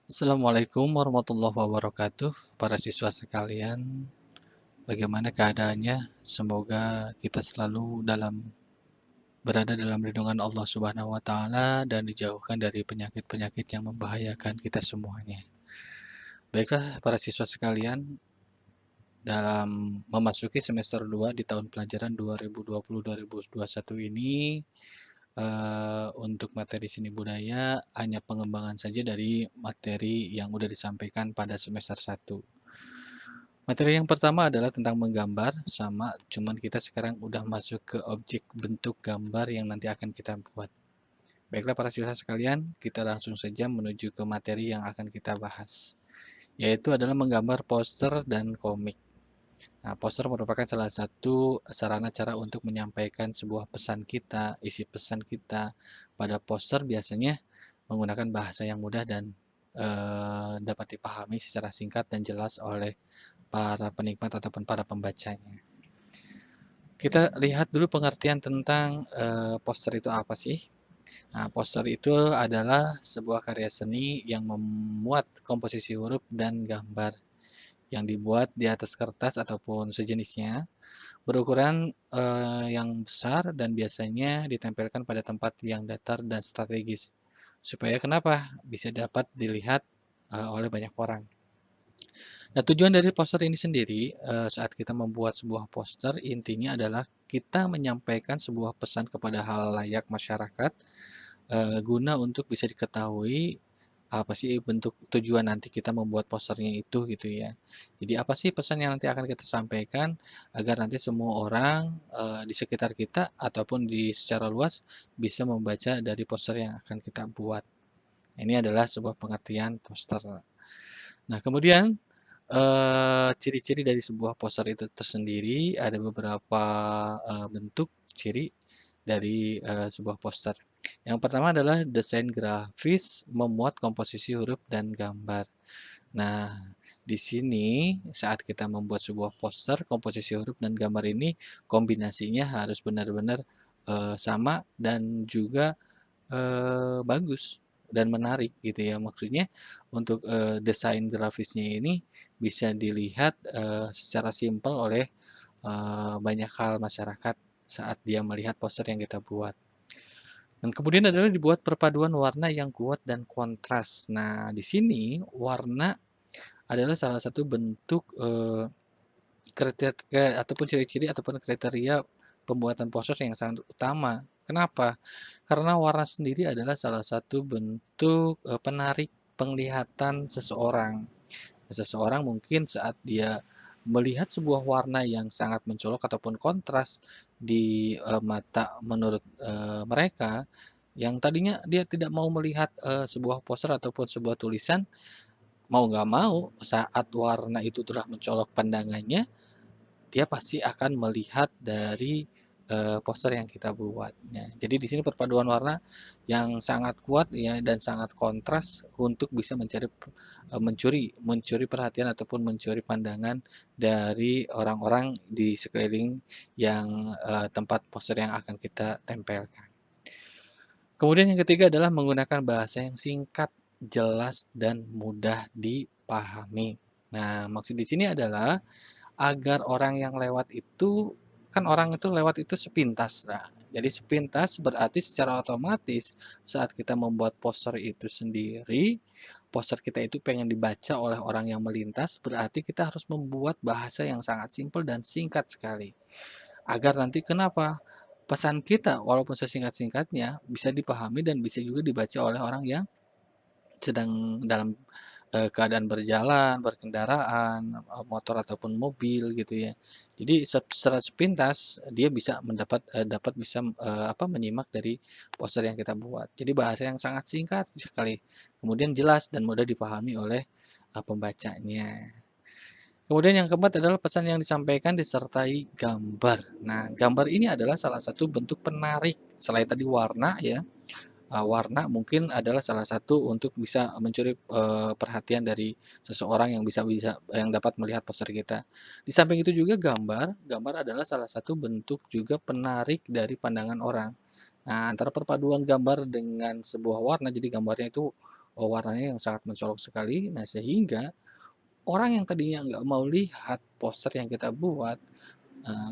Assalamualaikum warahmatullahi wabarakatuh, para siswa sekalian. Bagaimana keadaannya? Semoga kita selalu berada dalam lindungan Allah Subhanahu wa Ta'ala dan dijauhkan dari penyakit-penyakit yang membahayakan kita semuanya. Baiklah, para siswa sekalian, dalam memasuki semester 2 di tahun pelajaran 2020-2021 ini, untuk materi seni budaya hanya pengembangan saja dari materi yang sudah disampaikan pada semester 1. Materi yang pertama adalah tentang menggambar, sama, cuman kita sekarang udah masuk ke objek bentuk gambar yang nanti akan kita buat. Baiklah para siswa sekalian, kita langsung saja menuju ke materi yang akan kita bahas, yaitu adalah menggambar poster dan komik. Nah, poster merupakan salah satu sarana cara untuk menyampaikan sebuah pesan kita, isi pesan kita. Pada poster biasanya menggunakan bahasa yang mudah dan dapat dipahami secara singkat dan jelas oleh para penikmat ataupun para pembacanya. Kita lihat dulu pengertian tentang poster itu apa sih? Nah, poster itu adalah sebuah karya seni yang memuat komposisi huruf dan gambar yang dibuat di atas kertas ataupun sejenisnya, berukuran yang besar dan biasanya ditempelkan pada tempat yang datar dan strategis. Supaya kenapa? Bisa dapat dilihat oleh banyak orang. Nah, tujuan dari poster ini sendiri, saat kita membuat sebuah poster, intinya adalah kita menyampaikan sebuah pesan kepada halayak masyarakat, guna untuk bisa diketahui apa sih bentuk tujuan nanti kita membuat posternya itu gitu ya. Jadi apa sih pesan yang nanti akan kita sampaikan agar nanti semua orang, di sekitar kita ataupun di secara luas bisa membaca dari poster yang akan kita buat. Ini adalah sebuah pengertian poster. Nah, kemudian ciri-ciri dari sebuah poster itu tersendiri ada beberapa bentuk ciri dari sebuah poster. Yang pertama adalah desain grafis memuat komposisi huruf dan gambar. Nah, di sini saat kita membuat sebuah poster, komposisi huruf dan gambar ini kombinasinya harus benar-benar sama dan juga bagus dan menarik gitu ya. Maksudnya untuk desain grafisnya ini bisa dilihat secara simpel oleh banyak hal masyarakat saat dia melihat poster yang kita buat. Dan kemudian adalah dibuat perpaduan warna yang kuat dan kontras. Nah, di sini warna adalah salah satu bentuk kriteria ataupun ciri-ciri ataupun kriteria pembuatan poster yang sangat utama. Kenapa? Karena warna sendiri adalah salah satu bentuk penarik penglihatan seseorang. Seseorang mungkin saat dia melihat sebuah warna yang sangat mencolok ataupun kontras di mata menurut mereka, yang tadinya dia tidak mau melihat sebuah poster ataupun sebuah tulisan, mau nggak mau saat warna itu telah mencolok pandangannya, dia pasti akan melihat dari poster yang kita buatnya. Jadi di sini perpaduan warna yang sangat kuat ya dan sangat kontras untuk bisa mencuri perhatian ataupun mencuri pandangan dari orang-orang di sekeliling yang tempat poster yang akan kita tempelkan. Kemudian yang ketiga adalah menggunakan bahasa yang singkat, jelas, dan mudah dipahami. Nah, maksud di sini adalah agar orang yang lewat itu, kan orang itu lewat itu sepintas. Nah, jadi sepintas berarti secara otomatis saat kita membuat poster itu sendiri, poster kita itu pengen dibaca oleh orang yang melintas, berarti kita harus membuat bahasa yang sangat simpel dan singkat sekali. Agar nanti kenapa? Pesan kita walaupun sesingkat-singkatnya bisa dipahami dan bisa juga dibaca oleh orang yang sedang dalam keadaan berjalan, berkendaraan, motor ataupun mobil gitu ya. Jadi secara sepintas dia bisa dapat bisa menyimak dari poster yang kita buat. Jadi bahasa yang sangat singkat sekali, kemudian jelas dan mudah dipahami oleh pembacanya. Kemudian yang keempat adalah pesan yang disampaikan disertai gambar. Nah, gambar ini adalah salah satu bentuk penarik selain tadi warna ya. Warna mungkin adalah salah satu untuk bisa mencuri perhatian dari seseorang yang bisa bisa yang dapat melihat poster kita. Di samping itu juga gambar adalah salah satu bentuk juga penarik dari pandangan orang. Nah, antara perpaduan gambar dengan sebuah warna, jadi gambarnya itu warnanya yang sangat mencolok sekali. Nah, sehingga orang yang tadinya nggak mau lihat poster yang kita buat,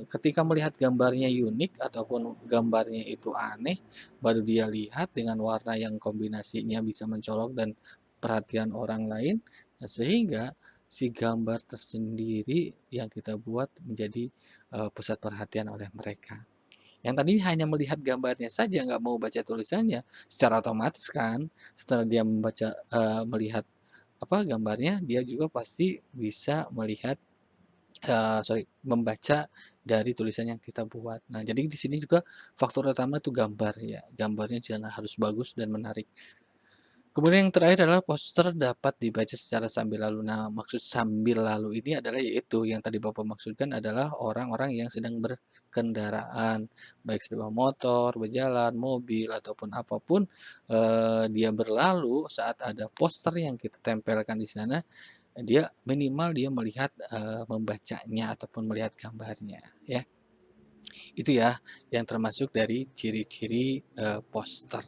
ketika melihat gambarnya unik ataupun gambarnya itu aneh, baru dia lihat dengan warna yang kombinasinya bisa mencolok dan perhatian orang lain, nah sehingga si gambar tersendiri yang kita buat menjadi, pusat perhatian oleh mereka. Yang tadinya hanya melihat gambarnya saja, nggak mau baca tulisannya, secara otomatis kan setelah dia melihat gambarnya, dia juga pasti bisa melihat membaca dari tulisan yang kita buat. Nah, jadi di sini juga faktor utama itu gambar ya, gambarnya jangan harus bagus dan menarik. Kemudian yang terakhir adalah poster dapat dibaca secara sambil lalu. Nah, maksud sambil lalu ini adalah yaitu yang tadi Bapak maksudkan adalah orang-orang yang sedang berkendaraan, baik sepeda motor, berjalan, mobil, ataupun apapun, dia berlalu saat ada poster yang kita tempelkan di sana, dia minimal dia melihat, membacanya ataupun melihat gambarnya, ya. Itu ya, yang termasuk dari ciri-ciri, poster.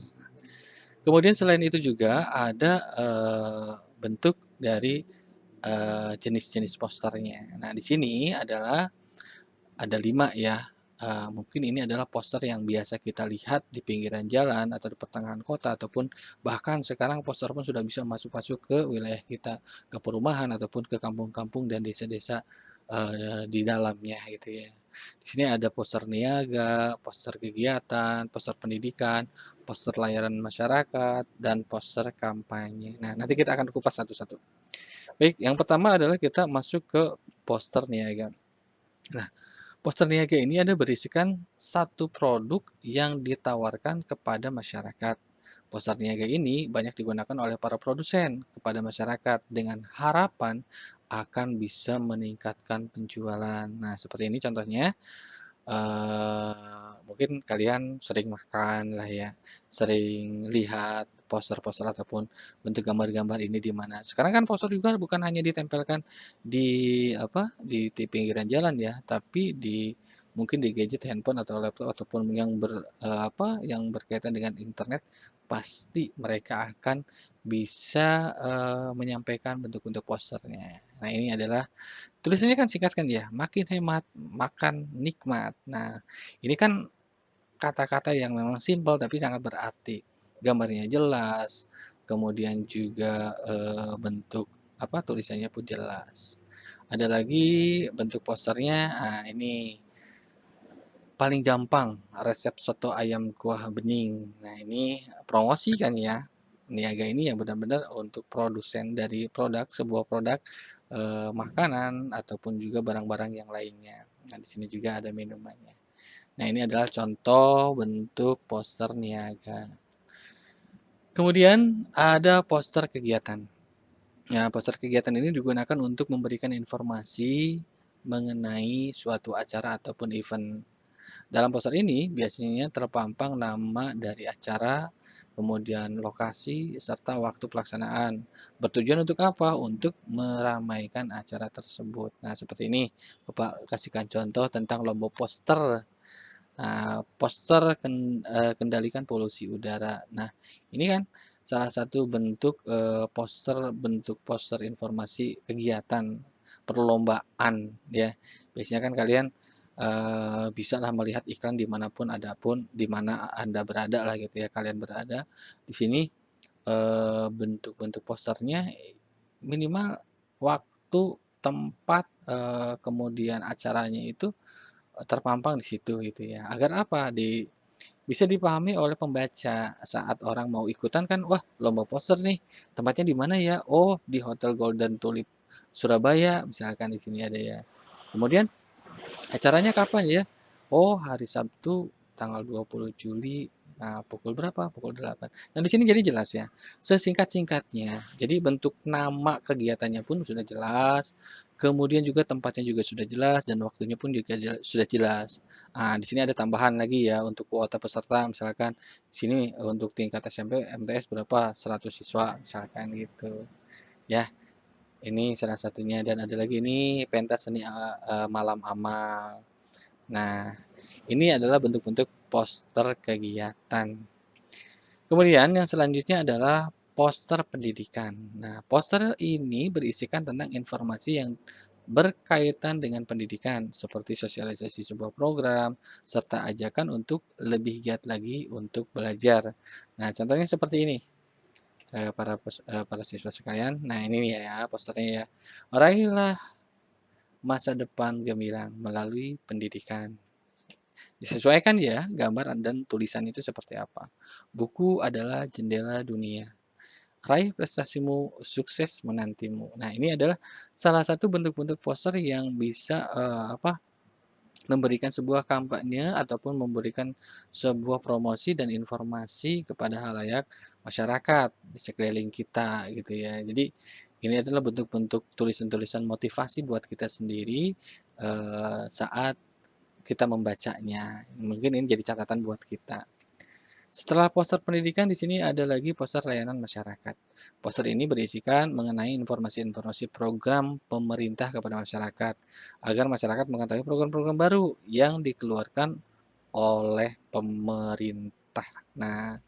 Kemudian selain itu juga ada, bentuk dari, jenis-jenis posternya. Nah, di sini adalah ada 5 ya, mungkin ini adalah poster yang biasa kita lihat di pinggiran jalan atau di pertengahan kota ataupun bahkan sekarang poster pun sudah bisa masuk-masuk ke wilayah kita, ke perumahan ataupun ke kampung-kampung dan desa-desa, di dalamnya gitu ya. Di sini ada poster niaga, poster kegiatan, poster pendidikan, poster layanan masyarakat, dan poster kampanye. Nah, nanti kita akan kupas satu-satu. Baik, yang pertama adalah kita masuk ke poster niaga. Nah, poster niaga ini ada berisikan satu produk yang ditawarkan kepada masyarakat. Poster niaga ini banyak digunakan oleh para produsen kepada masyarakat dengan harapan akan bisa meningkatkan penjualan. Nah, seperti ini contohnya. Mungkin kalian sering makan lah ya, sering lihat poster-poster ataupun bentuk gambar-gambar ini di mana. Sekarang kan poster juga bukan hanya ditempelkan di pinggiran jalan ya, tapi mungkin di gadget handphone atau laptop ataupun yang berkaitan dengan internet, pasti mereka akan bisa, menyampaikan bentuk-bentuk posternya. Nah, ini adalah tulisannya kan singkat kan ya, makin hemat, makan nikmat. Nah, ini kan kata-kata yang memang simpel tapi sangat berarti. Gambarnya jelas, kemudian juga, bentuk tulisannya pun jelas. Ada lagi bentuk posternya, ini paling gampang resep soto ayam kuah bening. Nah, ini promosi kan ya. Niaga ini yang benar-benar untuk produsen dari sebuah produk makanan ataupun juga barang-barang yang lainnya. Nah, di sini juga ada minumannya. Nah, ini adalah contoh bentuk poster niaga. Kemudian ada poster kegiatan. Nah, poster kegiatan ini digunakan untuk memberikan informasi mengenai suatu acara ataupun event. Dalam poster ini biasanya terpampang nama dari acara, kemudian lokasi, serta waktu pelaksanaan. Bertujuan untuk apa? Untuk meramaikan acara tersebut. Nah, seperti ini, Bapak kasihkan contoh tentang lomba poster. Nah, kendalikan polusi udara. Nah, ini kan salah satu bentuk poster informasi kegiatan perlombaan ya. Biasanya kan kalian bisalah melihat iklan dimanapun adapun di mana Anda berada lah gitu ya, kalian berada. Di sini, bentuk-bentuk posternya minimal waktu, tempat, kemudian acaranya itu terpampang di situ gitu ya. Agar apa? Bisa dipahami oleh pembaca saat orang mau ikutan kan, wah lomba poster nih, tempatnya di mana ya? Oh di Hotel Golden Tulip Surabaya, misalkan di sini ada ya. Kemudian acaranya kapan ya? Oh, hari Sabtu tanggal 20 Juli. Nah, pukul berapa? Pukul 8. Nah, di sini jadi jelas ya. Sesingkat-singkatnya. Jadi bentuk nama kegiatannya pun sudah jelas. Kemudian juga tempatnya juga sudah jelas dan waktunya pun juga sudah jelas. Nah, di sini ada tambahan lagi ya untuk kuota peserta misalkan di sini untuk tingkat SMP MTS berapa? 100 siswa misalkan gitu. Ya, ini salah satunya dan ada lagi ini pentas seni malam amal. Nah, ini adalah bentuk-bentuk poster kegiatan. Kemudian yang selanjutnya adalah poster pendidikan. Nah, poster ini berisikan tentang informasi yang berkaitan dengan pendidikan, seperti sosialisasi sebuah program, serta ajakan untuk lebih giat lagi untuk belajar. Nah, contohnya seperti ini, para siswa sekalian. Nah, ini nih ya posternya ya. Raihlah masa depan gemilang melalui pendidikan. Disesuaikan ya gambar dan tulisan itu seperti apa. Buku adalah jendela dunia. Raih prestasimu, sukses menantimu. Nah, ini adalah salah satu bentuk-bentuk poster yang bisa memberikan sebuah kampanye ataupun memberikan sebuah promosi dan informasi kepada halayak masyarakat di sekeliling kita gitu ya. Jadi ini adalah bentuk-bentuk tulisan-tulisan motivasi buat kita sendiri saat kita membacanya. Mungkin ini jadi catatan buat kita. Setelah poster pendidikan, di sini ada lagi poster layanan masyarakat. Poster ini berisikan mengenai informasi-informasi program pemerintah kepada masyarakat, agar masyarakat mengetahui program-program baru yang dikeluarkan oleh pemerintah. Nah,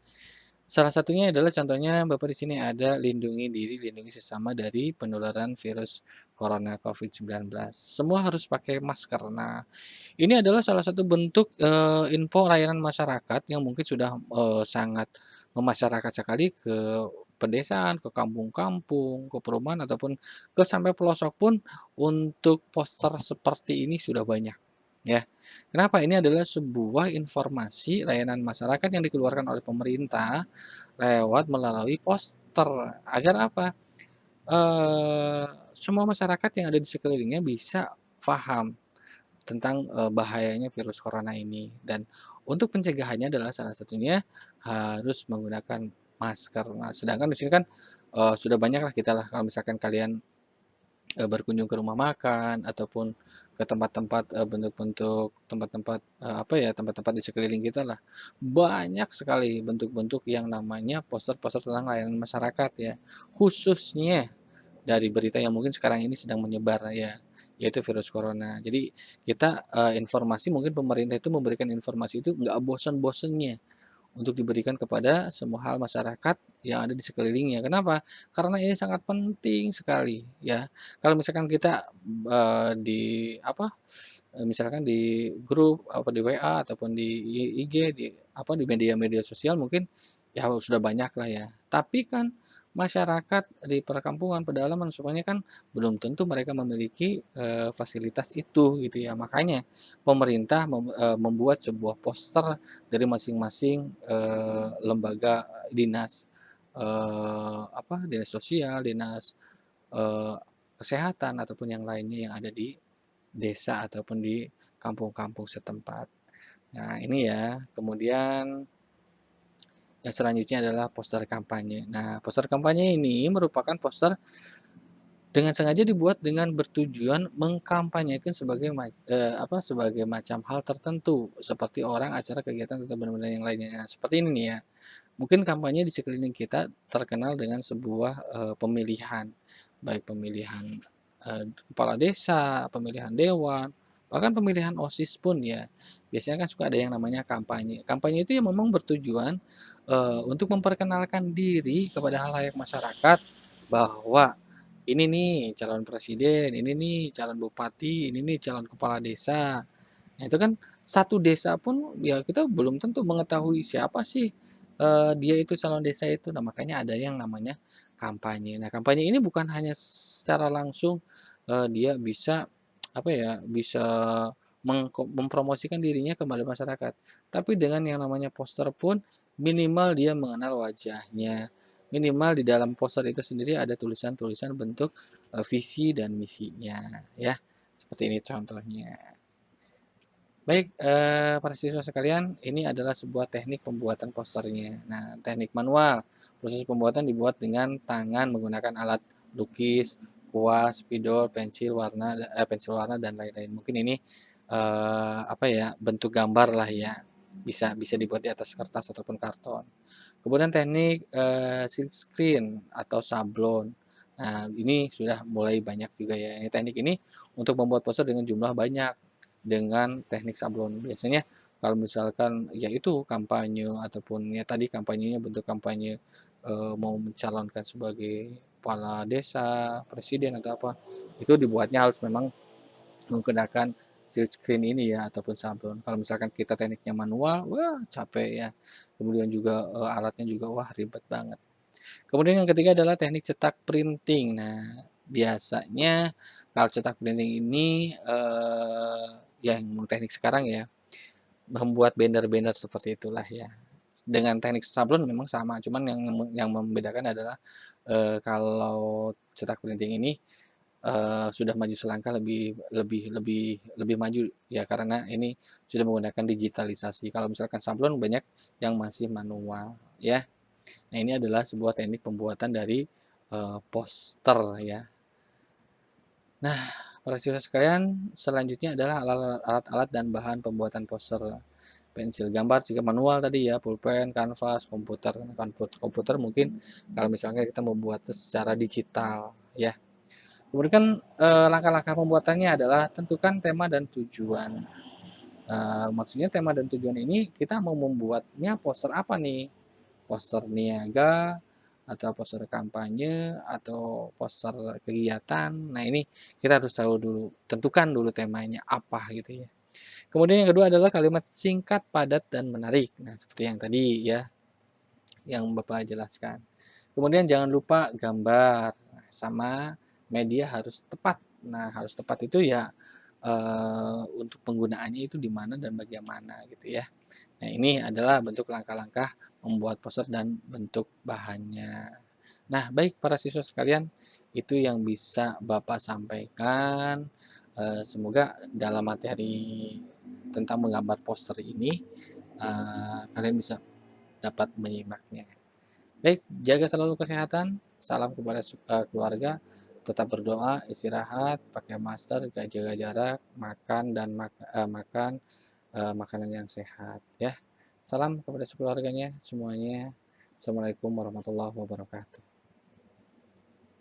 salah satunya adalah contohnya Bapak di sini ada lindungi diri, lindungi sesama dari penularan virus corona COVID-19. Semua harus pakai masker. Nah, ini adalah salah satu bentuk, info layanan masyarakat yang mungkin sudah, sangat memasyarakat sekali ke pedesaan, ke kampung-kampung, ke perumahan, ataupun ke sampai pelosok pun untuk poster seperti ini sudah banyak, ya. Kenapa? Ini adalah sebuah informasi layanan masyarakat yang dikeluarkan oleh pemerintah lewat melalui poster. Agar apa? Semua masyarakat yang ada di sekelilingnya bisa paham tentang, bahayanya virus corona ini, dan untuk pencegahannya adalah salah satunya harus menggunakan masker. Nah, sedangkan di sini kan, sudah banyaklah kita lah kalau misalkan kalian, berkunjung ke rumah makan ataupun ke tempat-tempat, bentuk-bentuk tempat-tempat, apa ya, tempat-tempat di sekeliling kita lah. Banyak sekali bentuk-bentuk yang namanya poster-poster tentang layanan masyarakat ya, khususnya dari berita yang mungkin sekarang ini sedang menyebar ya, yaitu virus corona. Jadi kita, informasi mungkin pemerintah itu memberikan informasi itu nggak bosen-bosennya untuk diberikan kepada semua hal masyarakat yang ada di sekelilingnya. Kenapa? Karena ini sangat penting sekali ya. Kalau misalkan kita, di apa, misalkan di grup, apa, di WA ataupun di IG, di apa, di media-media sosial mungkin ya sudah banyak lah ya. Tapi kan masyarakat di perkampungan, pedalaman semuanya kan belum tentu mereka memiliki, fasilitas itu gitu ya. Makanya pemerintah membuat sebuah poster dari masing-masing, lembaga dinas, dinas sosial, dinas, eee, kesehatan ataupun yang lainnya yang ada di desa ataupun di kampung-kampung setempat. Nah ini ya, kemudian yang selanjutnya adalah poster kampanye. Nah, poster kampanye ini merupakan poster dengan sengaja dibuat dengan bertujuan mengkampanyekan sebagai macam hal tertentu, seperti orang, acara, kegiatan, atau benda-benda yang lainnya. Nah, seperti ini nih ya, mungkin kampanye di sekeliling kita terkenal dengan sebuah, pemilihan, baik pemilihan, kepala desa, pemilihan dewan, bahkan pemilihan OSIS pun ya. Biasanya kan suka ada yang namanya kampanye. Kampanye itu yang memang bertujuan, untuk memperkenalkan diri kepada halayak masyarakat bahwa, "Ini nih calon presiden, ini nih calon bupati, ini nih calon kepala desa." Nah, itu kan satu desa pun ya kita belum tentu mengetahui siapa sih, dia itu calon desa itu. Nah, makanya ada yang namanya kampanye. Nah, kampanye ini bukan hanya secara langsung, dia bisa, apa ya, bisa mempromosikan dirinya kepada masyarakat, tapi dengan yang namanya poster pun minimal dia mengenal wajahnya, minimal di dalam poster itu sendiri ada tulisan-tulisan bentuk, visi dan misinya, ya. Seperti ini contohnya. Baik, para siswa sekalian, ini adalah sebuah teknik pembuatan posternya. Nah, teknik manual, proses pembuatan dibuat dengan tangan menggunakan alat lukis, kuas, spidol, pensil warna dan lain-lain. Mungkin ini, bentuk gambar lah ya, bisa bisa dibuat di atas kertas ataupun karton. Kemudian teknik, silk screen atau sablon. Nah, ini sudah mulai banyak juga ya. Ini teknik ini untuk membuat poster dengan jumlah banyak dengan teknik sablon. Biasanya Kalau misalkan ya itu kampanye ataupun ya tadi kampanyenya bentuk kampanye, mau mencalonkan sebagai kepala desa, presiden atau apa, itu dibuatnya harus memang menggunakan silk screen ini ya ataupun sablon. Kalau misalkan kita tekniknya manual, wah capek ya. Kemudian juga, alatnya juga wah ribet banget. Kemudian yang ketiga adalah teknik cetak printing. Nah, biasanya kalau cetak printing ini, yang teknik sekarang ya, membuat banner-banner seperti itulah ya. Dengan teknik sablon memang sama, cuman yang membedakan adalah, kalau cetak printing ini, sudah maju selangkah lebih lebih lebih lebih maju ya karena ini sudah menggunakan digitalisasi. Kalau misalkan sablon banyak yang masih manual ya. Nah, ini adalah sebuah teknik pembuatan dari, poster ya. Nah, para siswa sekalian, selanjutnya adalah alat-alat dan bahan pembuatan poster. Pensil gambar jika manual tadi ya, pulpen, kanvas, komputer. Komputer mungkin kalau misalnya kita membuat secara digital ya. Kemudian kan, langkah-langkah pembuatannya adalah tentukan tema dan tujuan. Maksudnya tema dan tujuan ini kita mau membuatnya poster apa nih? Poster niaga, atau poster kampanye, atau poster kegiatan. Nah, ini kita harus tahu dulu, tentukan dulu temanya apa gitu ya. Kemudian yang kedua adalah kalimat singkat, padat, dan menarik. Nah, seperti yang tadi ya, yang Bapak jelaskan. Kemudian jangan lupa gambar, sama media harus tepat. Nah, harus tepat itu ya, untuk penggunaannya itu di mana dan bagaimana gitu ya. Nah, ini adalah bentuk langkah-langkah membuat poster dan bentuk bahannya. Nah, baik para siswa sekalian, itu yang bisa Bapak sampaikan. Semoga dalam materi tentang menggambar poster ini, kalian bisa dapat menyimaknya. Baik, jaga selalu kesehatan, salam kepada keluarga, tetap berdoa, istirahat, pakai masker, jaga jarak, makan makanan yang sehat ya. Salam kepada sekeluarganya semuanya. Assalamualaikum warahmatullahi wabarakatuh.